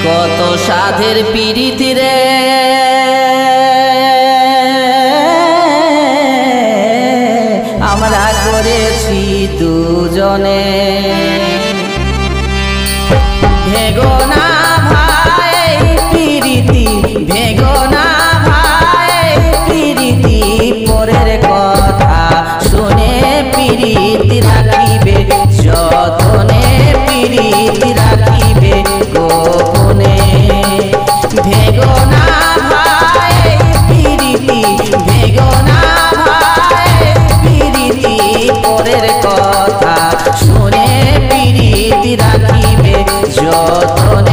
কত সাধের পীড়িতি রে আমরা করেছি দুজনে। ভেগো না ভাই পীড়িতি, ভেগো না ভাই পীড়িতি, পরের কথা শুনে পীড়িতি রাখিবে যতনে, পীড়িতি রাখিবে গোপনে। ভেগো না ভাই পীড়িতি, ভেগো না ভাই পীড়িতি, পরের কথা শুনে পীড়িতি রাখিবে যতনে।